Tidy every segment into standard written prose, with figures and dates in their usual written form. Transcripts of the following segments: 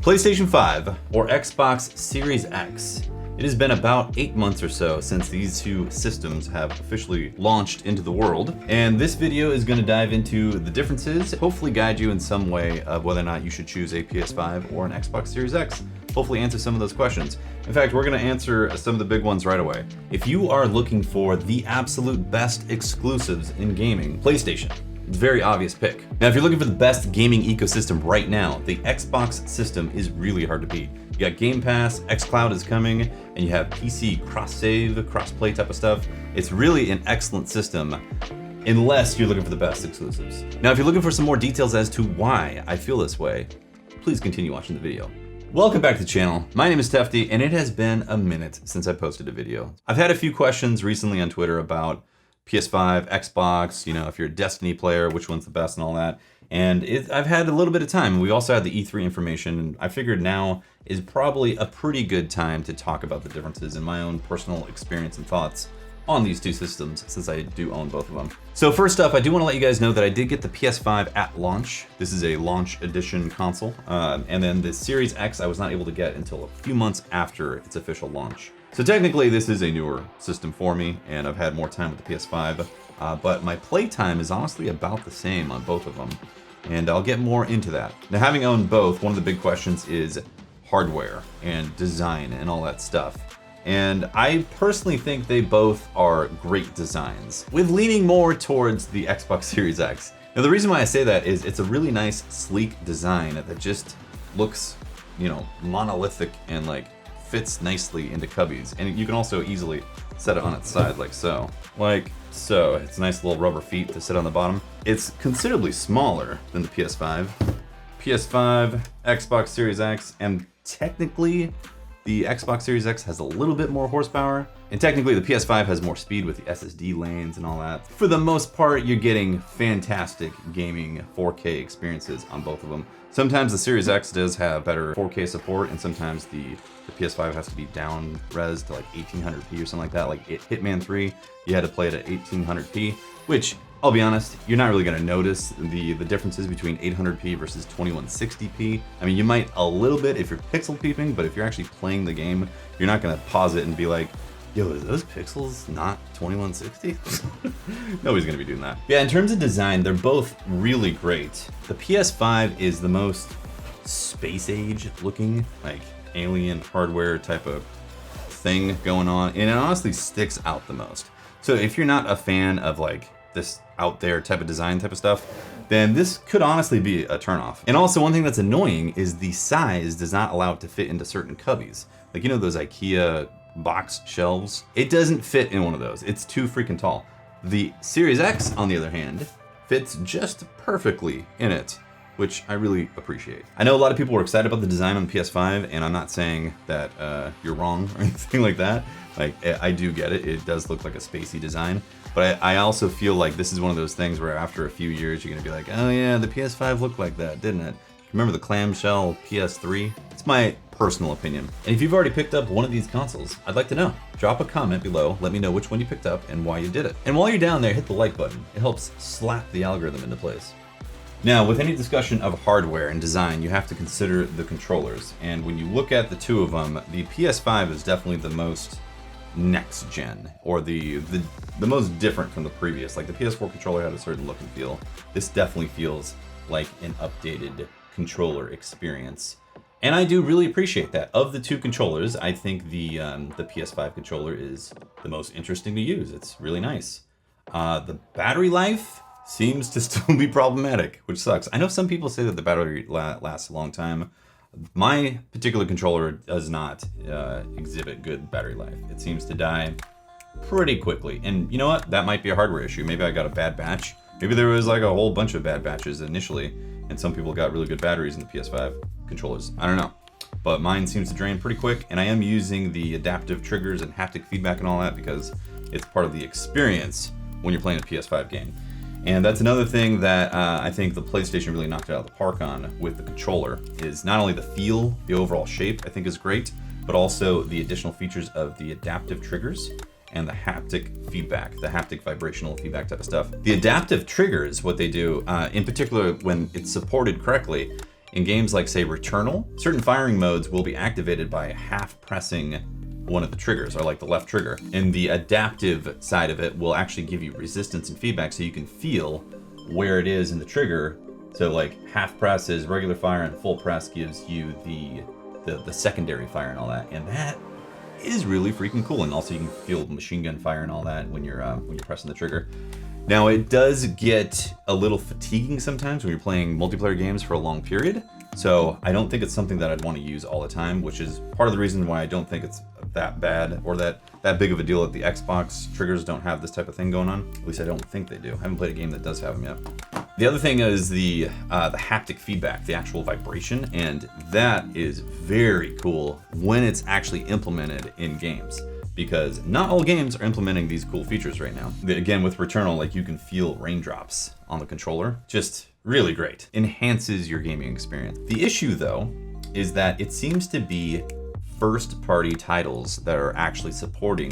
PlayStation 5 or Xbox Series X. It has been about 8 months or so since these two systems have officially launched into the world, and this video is going to dive into the differences, hopefully guide you in some way of whether or not you should choose a PS5 or an Xbox Series X, hopefully answer some of those questions. In fact, we're going to answer some of the big ones right away. If you are looking for the absolute best exclusives in gaming, PlayStation. It's a very obvious pick. Now, if you're looking for the best gaming ecosystem right now, the Xbox system is really hard to beat. You got GamePass, xCloud is coming, and you have PC cross-save, cross-play type of stuff. It's really an excellent system, unless you're looking for the best exclusives. Now, if you're looking for some more details as to why I feel this way, please continue watching the video. Welcome back to the channel. My name is Tefty, and it has been a minute since I posted a video. I've had a few questions recently on Twitter about PS5, Xbox, you know, if you're a Destiny player, which one's the best and all that. And I've had a little bit of time. We also had the E3 information, and I figured now is probably a pretty good time to talk about the differences in my own personal experience and thoughts on these two systems, since I do own both of them. So first up, I do want to let you guys know that I did get the PS5 at launch. This is a launch edition console. And then the Series X I was not able to get until a few months after its official launch. So technically this is a newer system for me, and I've had more time with the PS5, but my play time is honestly about the same on both of them, and I'll get more into that. Now, having owned both, one of the big questions is hardware and design and all that stuff. And I personally think they both are great designs, with leaning more towards the Xbox Series X. Now, the reason why I say that is it's a really nice, sleek design that just looks, you know, monolithic and like fits nicely into cubbies, and you can also easily set it on its side like so. Like so. It's nice little rubber feet to sit on the bottom. It's considerably smaller than the PS5. PS5, Xbox Series X, and technically the Xbox Series X has a little bit more horsepower, and technically the PS5 has more speed with the SSD lanes and all that. For the most part, you're getting fantastic gaming 4K experiences on both of them. Sometimes the Series X does have better 4K support, and sometimes the PS5 has to be down res to like 1800p or something like that. Like Hitman 3, you had to play it at 1800p, which, I'll be honest, you're not really going to notice the differences between 800p versus 2160p. I mean, you might a little bit if you're pixel peeping, but if you're actually playing the game, you're not going to pause it and be like, yo, is those pixels not 2160? Nobody's gonna be doing that. Yeah, in terms of design, they're both really great. The PS5 is the most space age looking, like alien hardware type of thing going on, and it honestly sticks out the most. So if you're not a fan of like this out there type of design type of stuff, then this could honestly be a turnoff. And also, one thing that's annoying is the size does not allow it to fit into certain cubbies. Like, you know those IKEA box shelves? It doesn't fit in one of those. It's too freaking tall. The Series X, on the other hand, fits just perfectly in it, which I really appreciate. I know a lot of people were excited about the design on the PS5, and I'm not saying that you're wrong or anything like that. Like, I do get it. It does look like a spacey design, but I also feel like this is one of those things where after a few years, you're gonna be like, oh yeah, the PS5 looked like that, didn't it? Remember the clamshell PS3? It's my personal opinion. And if you've already picked up one of these consoles, I'd like to know. Drop a comment below, let me know which one you picked up and why you did it. And while you're down there, hit the like button. It helps slap the algorithm into place. Now, with any discussion of hardware and design, you have to consider the controllers. And when you look at the two of them, the PS5 is definitely the most next gen, or the most different from the previous. Like the PS4 controller had a certain look and feel. This definitely feels like an updated controller experience, and I do really appreciate that. Of the two controllers, I think the PS5 controller is the most interesting to use. It's really nice. The battery life seems to still be problematic, which sucks. I know some people say that the battery lasts a long time. My particular controller does not exhibit good battery life. It seems to die pretty quickly, and you know what? That might be a hardware issue. Maybe I got a bad batch. Maybe there was like a whole bunch of bad batches initially, and some people got really good batteries in the PS5 controllers. I don't know. But mine seems to drain pretty quick, and I am using the adaptive triggers and haptic feedback and all that because it's part of the experience when you're playing a PS5 game. And that's another thing that I think the PlayStation really knocked it out of the park on with the controller, is not only the feel, the overall shape I think is great, but also the additional features of the adaptive triggers and the haptic feedback, the haptic vibrational feedback type of stuff. The adaptive triggers, what they do, in particular when it's supported correctly, In games like, say, Returnal, certain firing modes will be activated by half pressing one of the triggers, or like the left trigger. And the adaptive side of it will actually give you resistance and feedback so you can feel where it is in the trigger. So like half press is regular fire and full press gives you the secondary fire and all that. And that is really freaking cool. And also you can feel machine gun fire and all that when you're pressing the trigger. Now it does get a little fatiguing sometimes when you're playing multiplayer games for a long period. So I don't think it's something that I'd want to use all the time, which is part of the reason why I don't think it's that bad or that big of a deal that the Xbox triggers don't have this type of thing going on. At least I don't think they do. I haven't played a game that does have them yet. The other thing is the haptic feedback, the actual vibration, and that is very cool when it's actually implemented in games. Because not all games are implementing these cool features right now. Again, with Returnal, like you can feel raindrops on the controller. Just really great. Enhances your gaming experience. The issue though, is that it seems to be first-party titles that are actually supporting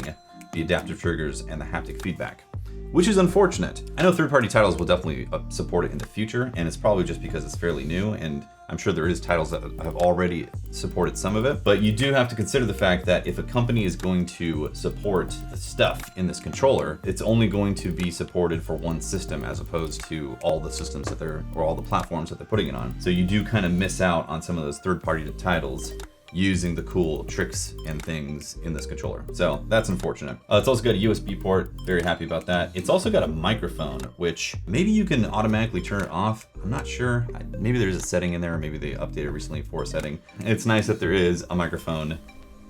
the adaptive triggers and the haptic feedback, which is unfortunate. I know third-party titles will definitely support it in the future, and it's probably just because it's fairly new, and I'm sure there is titles that have already supported some of it, but you do have to consider the fact that if a company is going to support the stuff in this controller, it's only going to be supported for one system as opposed to all the systems that or all the platforms that they're putting it on. So you do kind of miss out on some of those third-party titles using the cool tricks and things in this controller. So that's unfortunate. It's also got a USB port, very happy about that. It's also got a microphone, which maybe you can automatically turn it off. I'm not sure, maybe there's a setting in there, or maybe they updated recently for a setting. It's nice that there is a microphone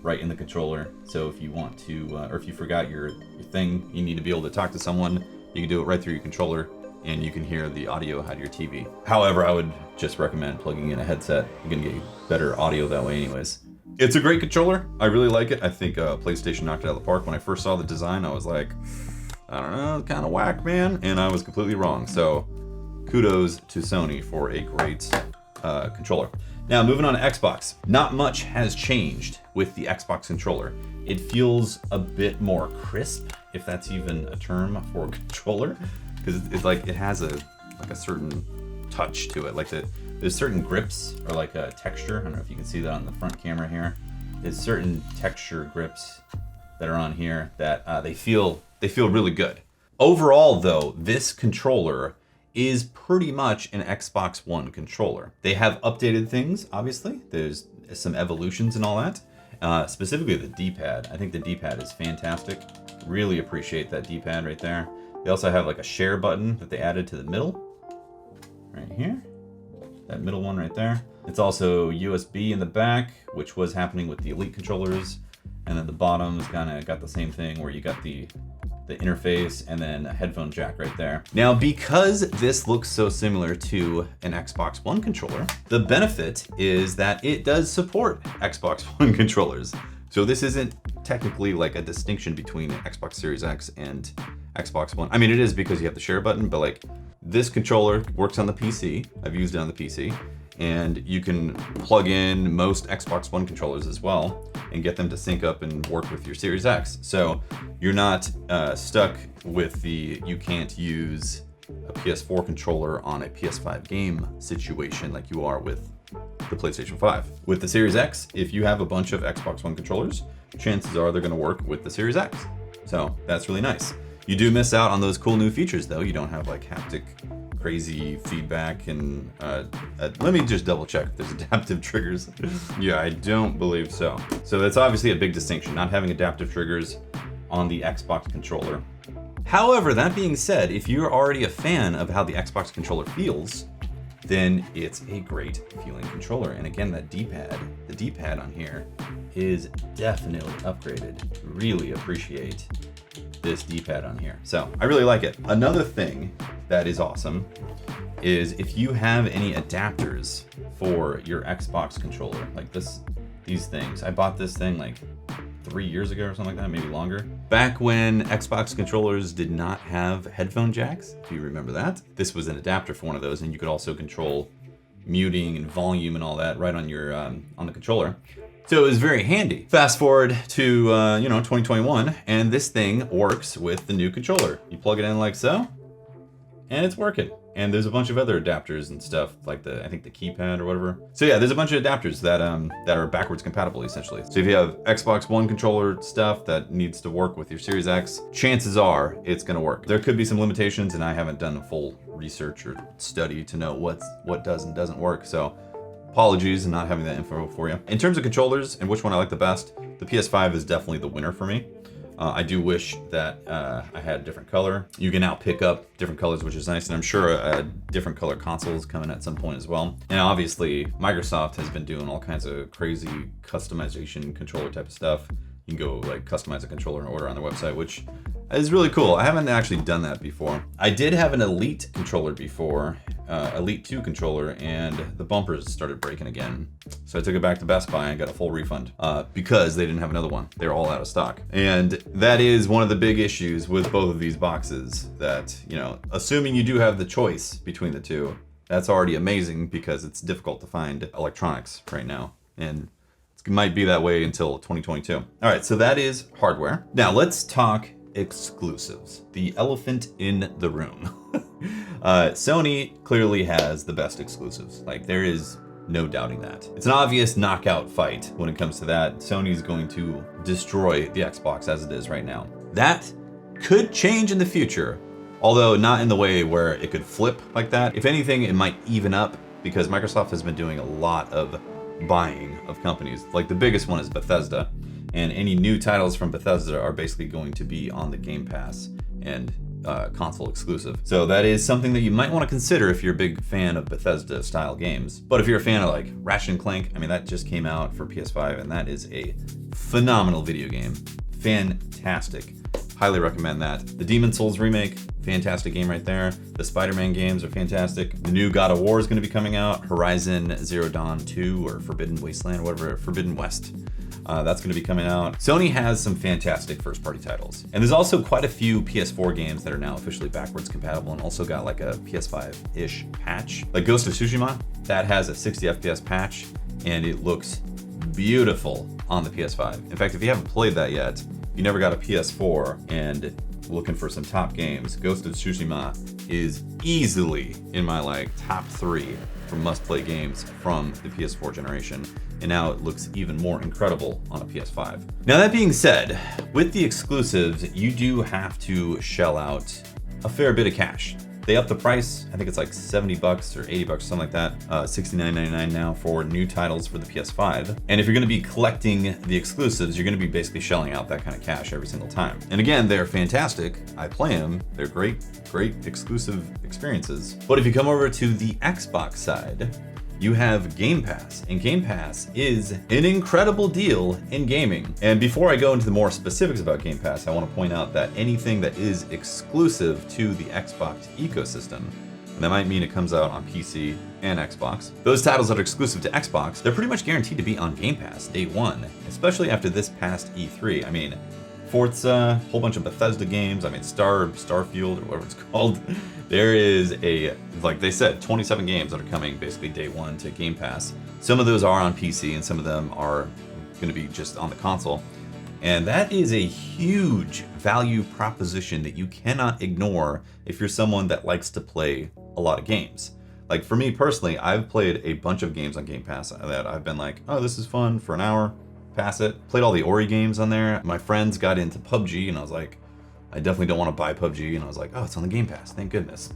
right in the controller. So if you want to, or if you forgot your thing, you need to be able to talk to someone, you can do it right through your controller, and you can hear the audio out of your TV. However, I would just recommend plugging in a headset. You're gonna get better audio that way anyways. It's a great controller. I really like it. I think PlayStation knocked it out of the park. When I first saw the design, I was like, I don't know, kind of whack, man. And I was completely wrong. So kudos to Sony for a great controller. Now, moving on to Xbox. Not much has changed with the Xbox controller. It feels a bit more crisp, if that's even a term for a controller, because it's like it has a certain touch to it. Like there's certain grips or like a texture. I don't know if you can see that on the front camera here. There's certain texture grips that are on here that they feel really good. Overall, though, this controller is pretty much an Xbox One controller. They have updated things, obviously. There's some evolutions and all that. Specifically the D-pad. I think the D-pad is fantastic. Really appreciate that D-pad right there. They also have like a share button that they added to the middle, right here. That middle one right there. It's also USB in the back, which was happening with the Elite controllers. And then the bottom's kind of got the same thing where you got the interface and then a headphone jack right there. Now, because this looks so similar to an Xbox One controller, the benefit is that it does support Xbox One controllers. So this isn't technically like a distinction between Xbox Series X and Xbox One. I mean, it is because you have the share button, but like this controller works on the PC. I've used it on the PC, and you can plug in most Xbox One controllers as well and get them to sync up and work with your Series X. So you're not stuck with you can't use a PS4 controller on a PS5 game situation like you are with the PlayStation 5. With the Series X, if you have a bunch of Xbox One controllers, chances are they're gonna work with the Series X. So that's really nice. You do miss out on those cool new features though. You don't have like haptic crazy feedback and let me just double check if there's adaptive triggers. Yeah, I don't believe so. So that's obviously a big distinction, not having adaptive triggers on the Xbox controller. However, that being said, if you're already a fan of how the Xbox controller feels, then it's a great feeling controller. And again, that D-pad, the D-pad on here is definitely upgraded. Really appreciate this D-pad on here. So I really like it. Another thing that is awesome is if you have any adapters for your Xbox controller, like these things. I bought this thing like 3 years ago or something like that, maybe longer. Back when Xbox controllers did not have headphone jacks, if you remember that. This was an adapter for one of those, and you could also control muting and volume and all that right on your on the controller. So it was very handy. Fast forward to 2021, and this thing works with the new controller. You plug it in like so, and it's working. And there's a bunch of other adapters and stuff, like I think the keypad or whatever. So yeah, there's a bunch of adapters that are backwards compatible essentially. So if you have Xbox One controller stuff that needs to work with your Series X, chances are it's gonna work. There could be some limitations, and I haven't done a full research or study to know what does and doesn't work. So apologies in not having that info for you. In terms of controllers and which one I like the best, the PS5 is definitely the winner for me. I do wish that I had a different color. You can now pick up different colors, which is nice, and I'm sure a different color console is coming at some point as well. And obviously, Microsoft has been doing all kinds of crazy customization controller type of stuff. You can go like customize a controller and order on their website, which is really cool. I haven't actually done that before. I did have an Elite controller before, Elite 2 controller, and the bumpers started breaking again. So I took it back to Best Buy and got a full refund because they didn't have another one. They're all out of stock. And that is one of the big issues with both of these boxes, that, you know, assuming you do have the choice between the two, that's already amazing because it's difficult to find electronics right now. And it might be that way until 2022. All right, so that is hardware. Now let's talk exclusives, the elephant in the room. Sony clearly has the best exclusives. Like, there is no doubting that. It's an obvious knockout fight when it comes to that. Sony's going to destroy the Xbox as it is right now. That could change in the future, although not in the way where it could flip like that. If anything, it might even up, because Microsoft has been doing a lot of buying of companies. Like, the biggest one is Bethesda, and any new titles from Bethesda are basically going to be on the Game Pass and console exclusive. So that is something that you might want to consider if you're a big fan of Bethesda style games. But if you're a fan of like Ratchet and Clank, I mean, that just came out for PS5, and that is a phenomenal video game. Fantastic. Highly recommend that. The Demon's Souls remake, fantastic game right there. The Spider-Man games are fantastic. The new God of War is going to be coming out. Horizon Zero Dawn 2 or Forbidden Wasteland, or whatever, Forbidden West. That's going to be coming out. Sony has some fantastic first-party titles. And there's also quite a few PS4 games that are now officially backwards compatible, and also got like a PS5-ish patch. Like Ghost of Tsushima, that has a 60 FPS patch, and it looks beautiful on the PS5. In fact, if you haven't played that yet, you never got a PS4 and looking for some top games, Ghost of Tsushima is easily in my like top 3 for must-play games from the PS4 generation, and now it looks even more incredible on a PS5. Now that being said, with the exclusives, you do have to shell out a fair bit of cash. They upped the price. I think it's like 70 bucks or 80 bucks, something like that. $69.99 now for new titles for the PS5. And if you're gonna be collecting the exclusives, you're gonna be basically shelling out that kind of cash every single time. And again, they're fantastic. I play them. They're great exclusive experiences. But if you come over to the Xbox side, you have Game Pass, and Game Pass is an incredible deal in gaming. And before I go into the more specifics about Game Pass, I want to point out that anything that is exclusive to the Xbox ecosystem, and that might mean it comes out on PC and Xbox, those titles that are exclusive to Xbox, they're pretty much guaranteed to be on Game Pass day one, especially after this past E3. I mean, Forza, whole bunch of Bethesda games, I mean, Starfield, or whatever it's called. There is like they said, 27 games that are coming basically day one to Game Pass. Some of those are on PC, and some of them are going to be just on the console. And that is a huge value proposition that you cannot ignore if you're someone that likes to play a lot of games. Like for me personally, I've played a bunch of games on Game Pass that I've been like, oh, this is fun for an hour. Pass it. Played all the Ori games on there. My friends got into PUBG, and I was like, I definitely don't want to buy PUBG, and I was like, oh, it's on the Game Pass, thank goodness.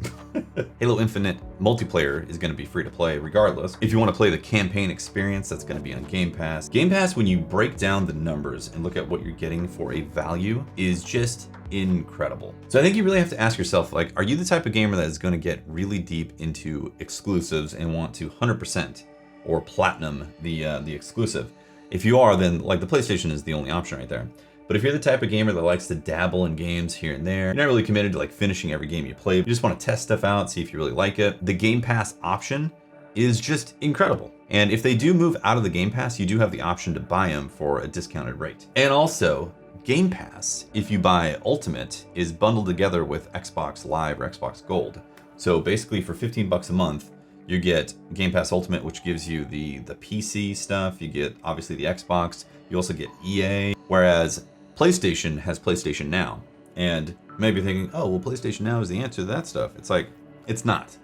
Halo Infinite multiplayer is going to be free to play regardless. If you want to play the campaign experience, that's going to be on Game Pass. Game Pass, when you break down the numbers and look at what you're getting for a value, is just incredible. So I think you really have to ask yourself, like, are you the type of gamer that is going to get really deep into exclusives and want to 100% or platinum the exclusive? If you are, then like the PlayStation is the only option right there. But if you're the type of gamer that likes to dabble in games here and there, you're not really committed to like finishing every game you play, you just want to test stuff out, see if you really like it, the Game Pass option is just incredible. And if they do move out of the Game Pass, you do have the option to buy them for a discounted rate. And also, Game Pass, if you buy Ultimate, is bundled together with Xbox Live or Xbox Gold. So basically for 15 bucks a month, you get Game Pass Ultimate, which gives you the PC stuff. You get obviously the Xbox. You also get EA. Whereas PlayStation has PlayStation Now. And maybe thinking, oh, well, PlayStation Now is the answer to that stuff. It's like, it's not.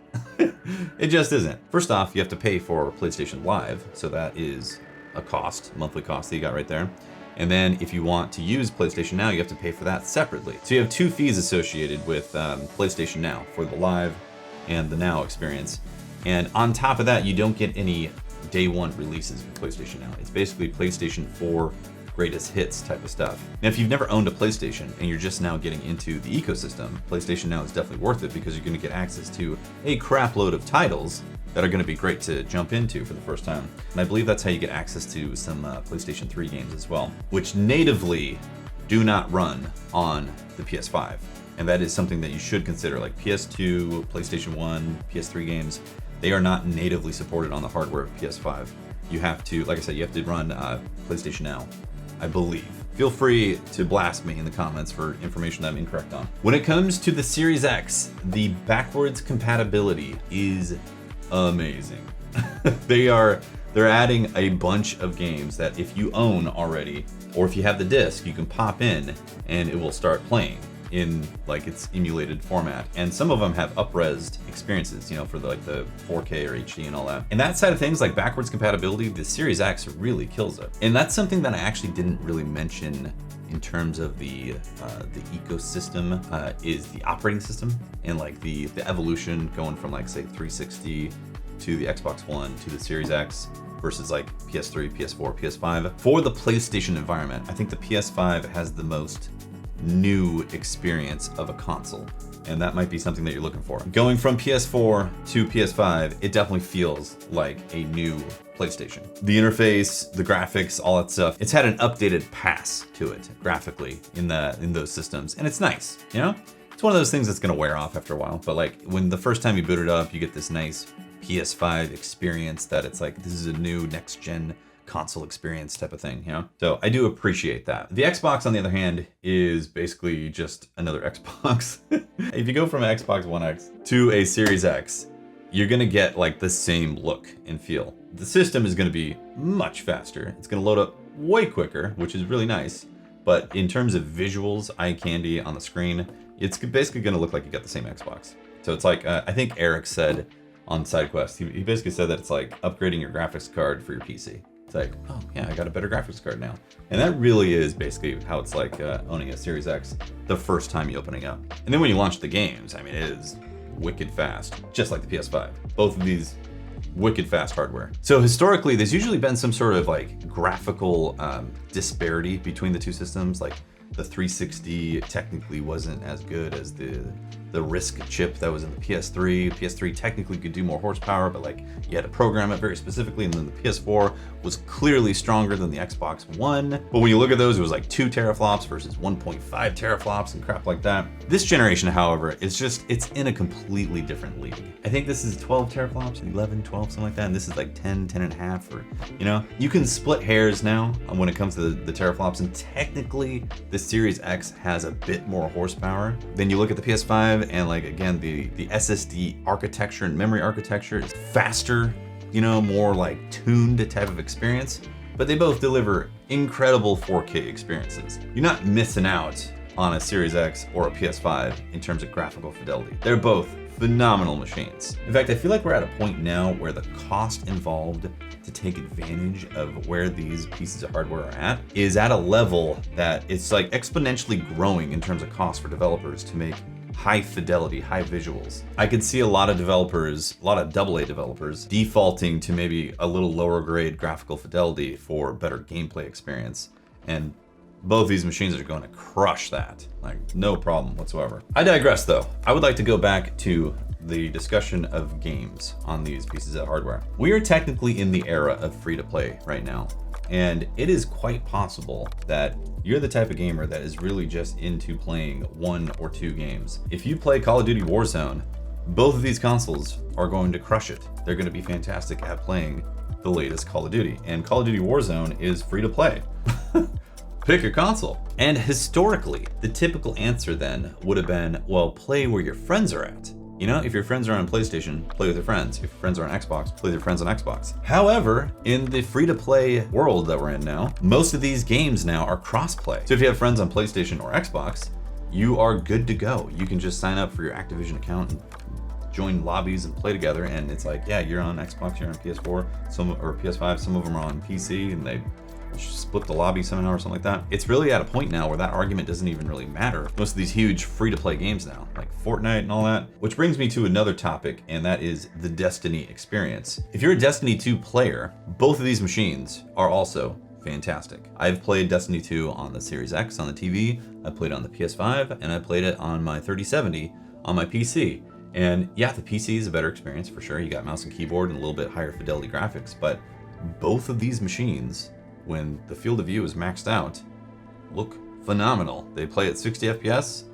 It just isn't. First off, you have to pay for PlayStation Live, so that is a cost, monthly cost that you got right there. And then if you want to use PlayStation Now, you have to pay for that separately. So you have two fees associated with PlayStation Now for the Live and the Now experience. And on top of that, you don't get any day one releases with PlayStation Now. It's basically PlayStation 4 greatest hits type of stuff. Now, if you've never owned a PlayStation and you're just now getting into the ecosystem, PlayStation Now is definitely worth it because you're going to get access to a crap load of titles that are going to be great to jump into for the first time. And I believe that's how you get access to some PlayStation 3 games as well, which natively do not run on the PS5. And that is something that you should consider, like PS2, PlayStation 1, PS3 games. They are not natively supported on the hardware of PS5. You have to, like I said, you have to run PlayStation Now, I believe. Feel free to blast me in the comments for information that I'm incorrect on. When it comes to the Series X, the backwards compatibility is amazing. They're adding a bunch of games that if you own already, or if you have the disc, you can pop in and it will start playing in like its emulated format. And some of them have up-resed experiences, you know, for like the 4K or HD and all that. And that side of things, like backwards compatibility, the Series X really kills it. And that's something that I actually didn't really mention in terms of the ecosystem, is the operating system and like the evolution going from like say 360 to the Xbox One to the Series X versus like PS3, PS4, PS5. For the PlayStation environment, I think the PS5 has the most new experience of a console, and that might be something that you're looking for. Going from PS4 to PS5, it definitely feels like a new PlayStation. The interface, the graphics, all that stuff, it's had an updated pass to it graphically in those systems, and it's nice, you know? It's one of those things that's gonna wear off after a while, but like when the first time you boot it up, you get this nice PS5 experience that it's like, this is a new next-gen console experience type of thing, you know? So I do appreciate that. The Xbox, on the other hand, is basically just another Xbox. If you go from an Xbox One X to a Series X, you're gonna get like the same look and feel. The system is gonna be much faster. It's gonna load up way quicker, which is really nice. But in terms of visuals, eye candy on the screen, it's basically gonna look like you got the same Xbox. So it's like, I think Eric said on SideQuest, he basically said that it's like upgrading your graphics card for your PC. It's like, oh yeah, I got a better graphics card now. And that really is basically how it's like owning a Series X the first time you open it up. And then when you launch the games, I mean, it is wicked fast, just like the PS5. Both of these wicked fast hardware. So historically, there's usually been some sort of like graphical disparity between the two systems. Like the 360 technically wasn't as good as the RISC chip that was in the PS3. PS3 technically could do more horsepower, but like you had to program it very specifically, and then the PS4 was clearly stronger than the Xbox One. But when you look at those, it was like 2 teraflops versus 1.5 teraflops and crap like that. This generation, however, it's in a completely different league. I think this is 12 teraflops, 11, 12, something like that, and this is like 10, 10 and a half, or, you know, you can split hairs now when it comes to the teraflops, and technically the Series X has a bit more horsepower. Then you look at the PS5, and like, again, the SSD architecture and memory architecture is faster, you know, more like tuned type of experience, but they both deliver incredible 4K experiences. You're not missing out on a Series X or a PS5 in terms of graphical fidelity. They're both phenomenal machines. In fact, I feel like we're at a point now where the cost involved to take advantage of where these pieces of hardware are at is at a level that it's like exponentially growing in terms of cost for developers to make high fidelity, high visuals. I could see a lot of developers, a lot of AA developers, defaulting to maybe a little lower grade graphical fidelity for better gameplay experience. And both these machines are going to crush that, like no problem whatsoever. I digress though. I would like to go back to the discussion of games on these pieces of hardware. We are technically in the era of free to play right now. And it is quite possible that you're the type of gamer that is really just into playing 1 or 2 games. If you play Call of Duty Warzone, both of these consoles are going to crush it. They're going to be fantastic at playing the latest Call of Duty. And Call of Duty Warzone is free to play. Pick your console. And historically, the typical answer then would have been, well, play where your friends are at. You know, if your friends are on PlayStation, play with your friends. If your friends are on Xbox, play with your friends on Xbox. However, in the free-to-play world that we're in now, most of these games now are cross-play. So if you have friends on PlayStation or Xbox, you are good to go. You can just sign up for your Activision account and join lobbies and play together, and it's like, yeah, you're on Xbox, you're on PS4, or PS5, some of them are on PC, and they split the lobby somehow or something like that. It's really at a point now where that argument doesn't even really matter. Most of these huge free-to-play games now, like Fortnite and all that. Which brings me to another topic, and that is the Destiny experience. If you're a Destiny 2 player, both of these machines are also fantastic. I've played Destiny 2 on the Series X on the TV, I played it on the PS5, and I played it on my 3070 on my PC. And yeah, the PC is a better experience for sure. You got mouse and keyboard and a little bit higher fidelity graphics, but both of these machines, when the field of view is maxed out, look phenomenal. They play at 60 FPS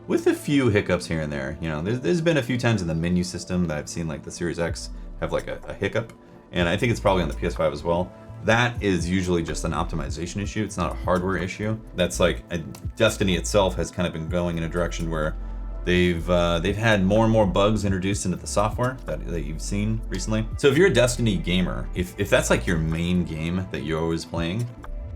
with a few hiccups here and there. You know, there's been a few times in the menu system that I've seen like the Series X have like a hiccup, and I think it's probably on the PS5 as well. That is usually just an optimization issue. It's not a hardware issue. That's like Destiny itself has kind of been going in a direction where they've had more and more bugs introduced into the software that you've seen recently. So if you're a Destiny gamer, if that's like your main game that you're always playing,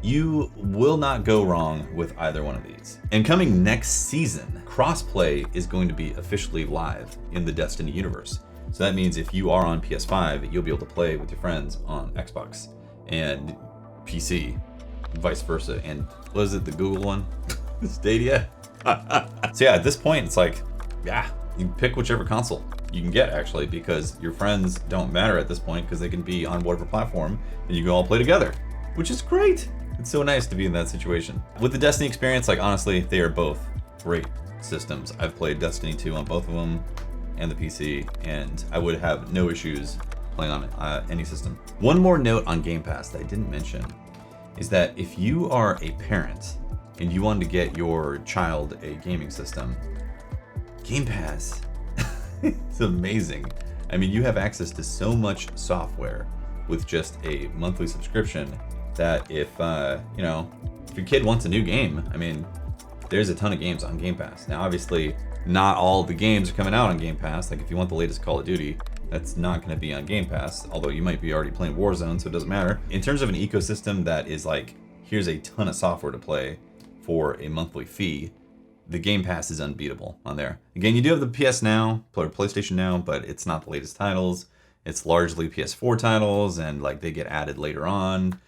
you will not go wrong with either one of these. And coming next season, crossplay is going to be officially live in the Destiny universe. So that means if you are on PS5, you'll be able to play with your friends on Xbox and PC, vice versa. And was it the Google one? Stadia? So yeah, at this point, it's like, yeah, you pick whichever console you can get, actually, because your friends don't matter at this point because they can be on whatever platform and you can all play together, which is great. It's so nice to be in that situation. With the Destiny experience, like honestly, they are both great systems. I've played Destiny 2 on both of them and the PC, and I would have no issues playing on any system. One more note on Game Pass that I didn't mention is that if you are a parent and you want to get your child a gaming system, Game Pass is amazing. I mean, you have access to so much software with just a monthly subscription that if your kid wants a new game, I mean, there's a ton of games on Game Pass. Now, obviously, not all the games are coming out on Game Pass. Like if you want the latest Call of Duty, that's not going to be on Game Pass, although you might be already playing Warzone, so it doesn't matter. In terms of an ecosystem that is like, here's a ton of software to play for a monthly fee, the Game Pass is unbeatable on there. Again, you do have the PS Now, or PlayStation Now, but it's not the latest titles. It's largely PS4 titles, and like they get added later on.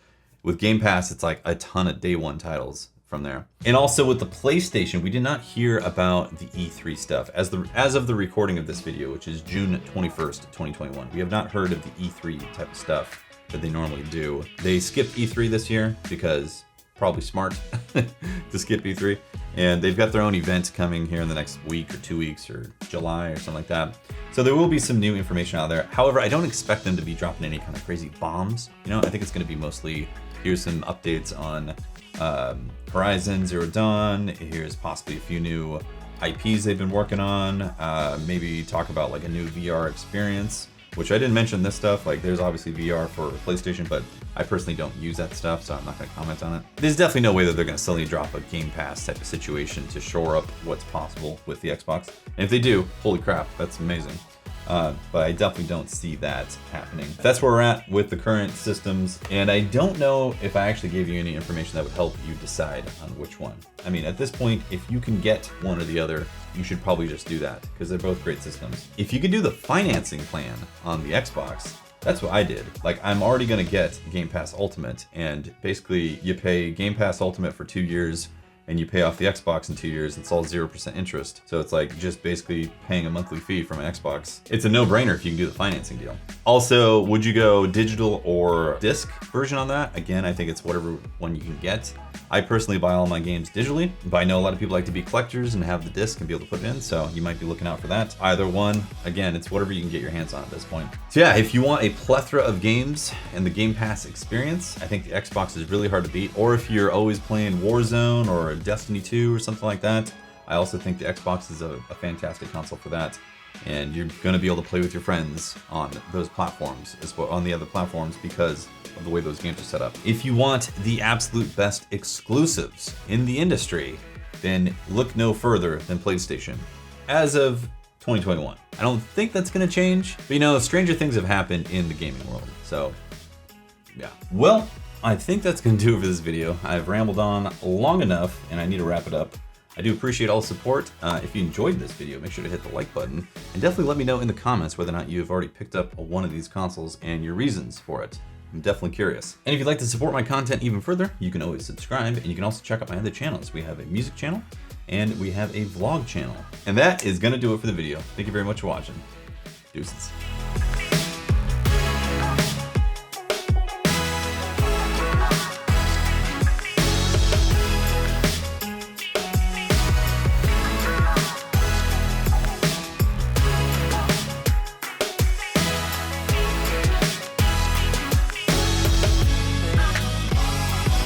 With Game Pass, it's like a ton of day one titles from there. And also with the PlayStation, we did not hear about the E3 stuff. As of the recording of this video, which is June 21st, 2021, we have not heard of the E3 type of stuff that they normally do. They skipped E3 this year because probably smart to skip E3. And they've got their own event coming here in the next week or 2 weeks or July or something like that. So there will be some new information out there. However, I don't expect them to be dropping any kind of crazy bombs. You know, I think it's going to be mostly, here's some updates on Horizon Zero Dawn. Here's possibly a few new IPs they've been working on. Maybe talk about like a new VR experience, which I didn't mention this stuff. Like there's obviously VR for PlayStation, but I personally don't use that stuff, so I'm not going to comment on it. There's definitely no way that they're going to suddenly drop a Game Pass type of situation to shore up what's possible with the Xbox. And if they do, holy crap, that's amazing. But I definitely don't see that happening. That's where we're at with the current systems, and I don't know if I actually gave you any information that would help you decide on which one. I mean, at this point, if you can get one or the other, you should probably just do that, because they're both great systems. If you could do the financing plan on the Xbox, that's what I did. Like, I'm already gonna get Game Pass Ultimate, and basically you pay Game Pass Ultimate for 2 years, and you pay off the Xbox in 2 years. It's all 0% interest. So it's like just basically paying a monthly fee from an Xbox. It's a no-brainer if you can do the financing deal. Also, would you go digital or disc version on that? Again, I think it's whatever one you can get. I personally buy all my games digitally, but I know a lot of people like to be collectors and have the disc and be able to put it in, so you might be looking out for that. Either one, again, it's whatever you can get your hands on at this point. So yeah, if you want a plethora of games and the Game Pass experience, I think the Xbox is really hard to beat. Or if you're always playing Warzone or Destiny 2 or something like that, I also think the Xbox is a fantastic console for that. And you're going to be able to play with your friends on those platforms as well, on the other platforms, because of the way those games are set up. If you want the absolute best exclusives in the industry, then look no further than PlayStation. As of 2021. I don't think that's going to change, but you know, stranger things have happened in the gaming world. So yeah. Well, I think that's going to do it for this video. I've rambled on long enough and I need to wrap it up. I do appreciate all the support. If you enjoyed this video, make sure to hit the like button, and definitely let me know in the comments whether or not you've already picked up one of these consoles and your reasons for it. I'm definitely curious. And if you'd like to support my content even further, you can always subscribe, and you can also check out my other channels. We have a music channel, and we have a vlog channel. And that is gonna do it for the video. Thank you very much for watching. Deuces.